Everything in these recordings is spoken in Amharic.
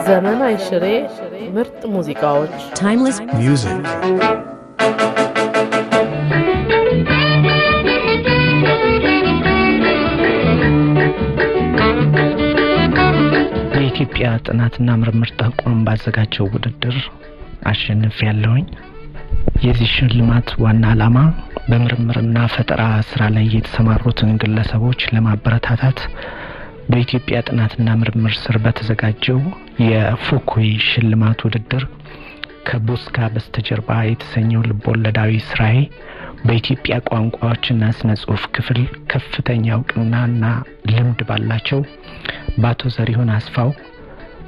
ዘመን አይሽሬ ምርጥ ሙዚቃዎች timeless music የኢትዮጵያ ጥናትና ምርምር ተቋም ባዘጋጀው ውድድር አሸንፌያለሁኝ። የዚህ ሽልማት ዋና ዓላማ በምርምርና ፈጠራ ስራ ላይ የተሰማሩትን ግለሰቦች ለማበረታታት በኢትዮጵያ ጥናትና ምርምር ስር በተዘጋጀው የፉኩይ ሽልማት ውድድር ከቡስካ በስተጀርባ የተሰኘው ልቦለዳዊ ስራዬ በኢትዮጵያ ቋንቋዎችና ስነ ጽሑፍ ክፍል ከፍተኛ እውቅናና ልምድ ባላቸው በአቶ ዘሪሁን አስፋው፣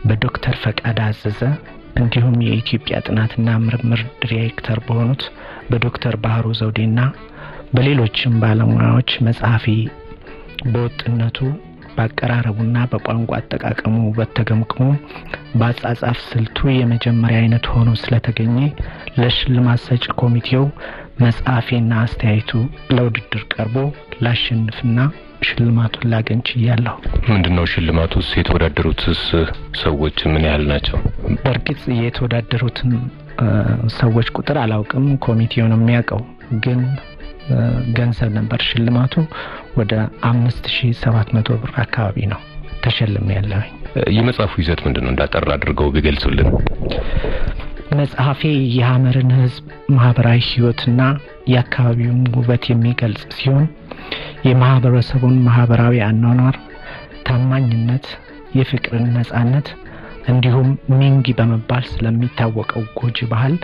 በዶክተር ፈቃደ አዘዘ እንዲሁም የኢትዮጵያ ጥናትና ምርምር ዳይሬክተር በሆኑት በዶክተር ባህሩ ዘውዴና በሌሎችም ባለሙያዎች መጽሐፊ በወጥነቱ በአቀራረቡና በቋንቋ አጠቃቀሙ በተገምግሞ በአጻጻፍ ስልቱ የመጀመሪያ አይነት ሆኖ ስለተገኘ ለሽልማት ሰጪ ኮሚቴው መጽሐፌና አስተያየቱ ለውድድር ቀርቦ ላሸንፍና ሽልማቱን ላገኝ ችያለሁ። ምንድነው ሽልማቱስ? የተወዳደሩትስ ሰዎች ምን ያህል ናቸው? በርግጥ የተወዳደሩትን ሰዎች ቁጥር አላውቅም፣ ኮሚቴው ነው የሚያውቀው። ግን ገንዘብ ነበር ሽልማቱ። ወደ 5700 ብር አካባቢ ነው ተሸልሜያለሁ። የመጽሐፉ ይዘት ምንድነው? እንዳጠራ አድርገው ቢገልጹልን። መጽሐፌ የሐመርን ህዝብ ማህበራዊ ህይወትና የአካባቢውን ውበት የሚገልጽ ሲሆን የማህበረሰቡን ማህበራዊ አኗኗር፣ ታማኝነት፣ የፍቅርን ነጻነት እንዲሁም ሚንጊ በመባል ስለሚታወቀው ጎጂ ባህል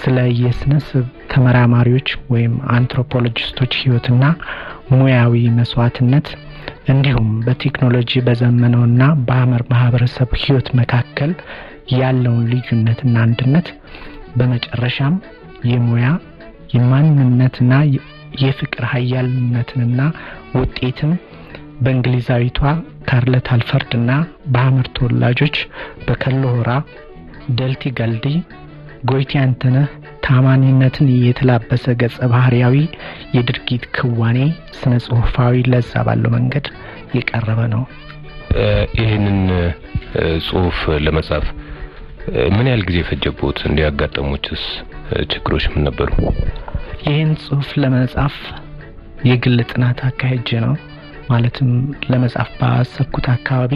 ስለ የስነስብ ተመራማሪዎች ወይም አንትሮፖሎጂስቶች ህይወትና ሙያዊ መስዋዕትነት እንዲሁም በቴክኖሎጂ በዘመነውና በሐመር ማህበረሰብ ህይወት መካከል ያለውን ልዩነትና አንድነት በመጨረሻም የሙያ የማንነትና የፍቅር ኃያልነትንና ውጤትን በእንግሊዛዊቷ ካርለት አልፈርድና በሐመር ተወላጆች በከሎራ ደልቲ ገልዲ ጎይቲ አንተነህ ታማኝነትን የተላበሰ ገጸ ባህሪያዊ የድርጊት ክዋኔ ስነ ጽሑፋዊ ለዛ ባለው መንገድ የቀረበ ነው። ይሄንን ጽሑፍ ለመጻፍ ምን ያህል ጊዜ ፈጀቦት? እንዲያጋጠሙትስ ችግሮች ምን ነበሩ? ይህን ጽሑፍ ለመጻፍ የግል ጥናት አካሄጄ ነው። ማለትም ለመጻፍ ባሰብኩት አካባቢ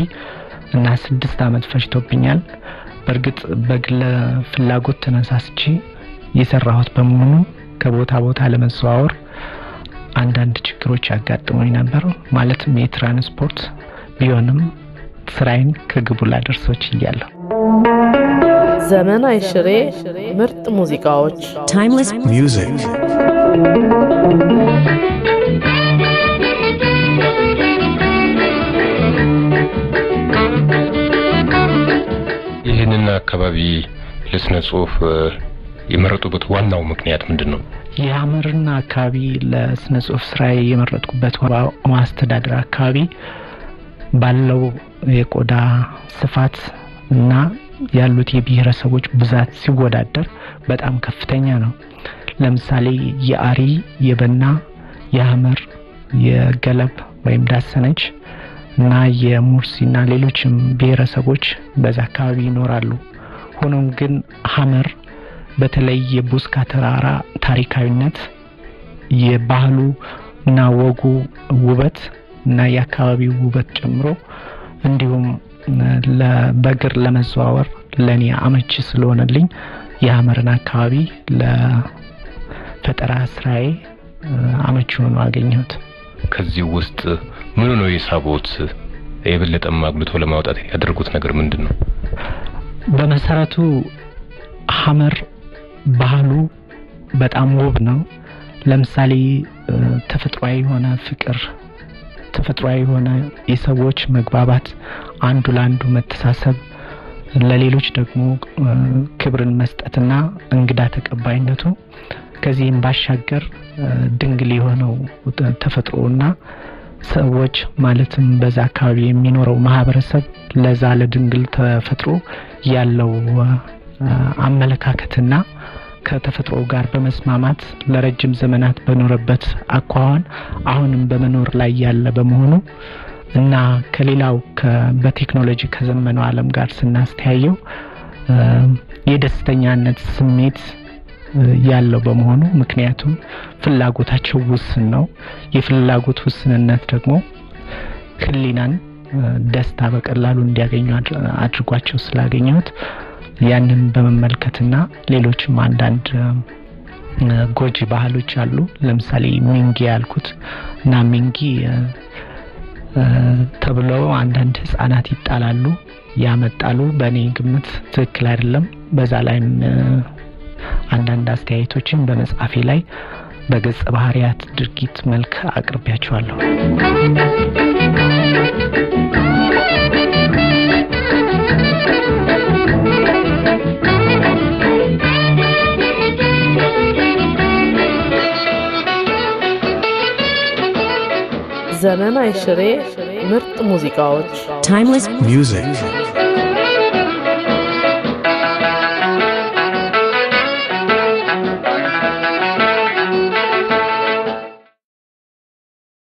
እና 6 አመት ፈጅቶብኛል። በርግጥ በግል ፍላጎት ተነሳስቼ የሰራሁት በመሆኑ ከቦታ ቦታ ለመዘዋወር አንዳንድ ችግሮች ያጋጥሙኝ ነበር። ማለትም የትራንስፖርት ቢሆንም ስራዬን ከግቡ ላደርሰው ችያለሁ። ዘመን አይሽሬ ምርጥ ሙዚቃዎች timeless music ይህንን አካባቢ ለስነ ጽሑፍ የመረጡበት ዋናው ምክንያት ምንድነው? የሐመርና አካባቢ ለስነ ጽሑፍ ስራዬ የመረጥኩበት ማስተዳደር አካባቢ ባለው የቆዳ ስፋት እና ያሉት የብሔረሰቦች ብዛት ሲወዳደር በጣም ከፍተኛ ነው። ለምሳሌ የአሪ፣ የበና፣ የሐመር፣ የገለብ ወይም ዳሰነች እና የሙርሲና ሌሎችም ብሔረሰቦች በዛ አካባቢ ይኖራሉ። ሆኖም ግን ሐመር በተለይ የቡስካ ተራራ ታሪካዊነት፣ የባህሉ እና ወጉ ውበት እና የአካባቢው ውበት ጨምሮ እንዲሁም ለበግር ለመዘዋወር ለኔ አመቺ ስለሆነልኝ የሐመርን አካባቢ ለፈጠራ ስራዬ አመቺ ሆኖ አገኘሁት። ከዚህ ውስጥ ምን ነው የሳቦት የበለጠ ማግለቶ ለማውጣት ያደረጉት ነገር ምንድነው? በመሰረቱ ሐመር ባህሉ በጣም ውብ ነው። ለምሳሌ ተፈጥሯዊ የሆነ ፍቅር፣ ተፈጥሯዊ የሆነ የሰዎች መግባባት፣ አንዱ ለአንዱ መተሳሰብ፣ ለሌሎች ደግሞ ክብርን መስጠትና እንግዳ ተቀባይነቱ ከዚህም ባሻገር ድንግል የሆነው ተፈጥሮና ሰዎች ማለትም በዛ አካባቢ የሚኖረው ማህበረሰብ ለዛ ለድንግል ተፈጥሮ ያለው አመለካከትና ከተፈጥሮ ጋር በመስማማት ለረጅም ዘመናት በኖረበት አኳኋን አሁንም በመኖር ላይ ያለ በመሆኑ እና ከሌላው በቴክኖሎጂ ከዘመነው ዓለም ጋር ስናስተያየው የደስተኛነት ስሜት ያለው በመሆኑ ምክንያቱም ፍላጎታቸው ውስን ነው። የፍላጎት ውስንነት ደግሞ ህሊናን ደስታ በቀላሉ እንዲያገኙ አድርጓቸው ስላገኘሁት ያንን በመመልከትና ሌሎችም አንዳንድ ጎጂ ባህሎች አሉ። ለምሳሌ ሚንጊ ያልኩት እና ሚንጊ ተብለው አንዳንድ ህፃናት ይጣላሉ። ያመጣሉ በእኔ ግምት ትክክል አይደለም። በዛ ላይም አንዳንድ አስተያየቶችን በመጽሐፌ ላይ በገጸ ባህሪያት ድርጊት መልክ አቅርቤያቸዋለሁ። ዘመን አይሽሬ ምርጥ ሙዚቃዎች Timeless music.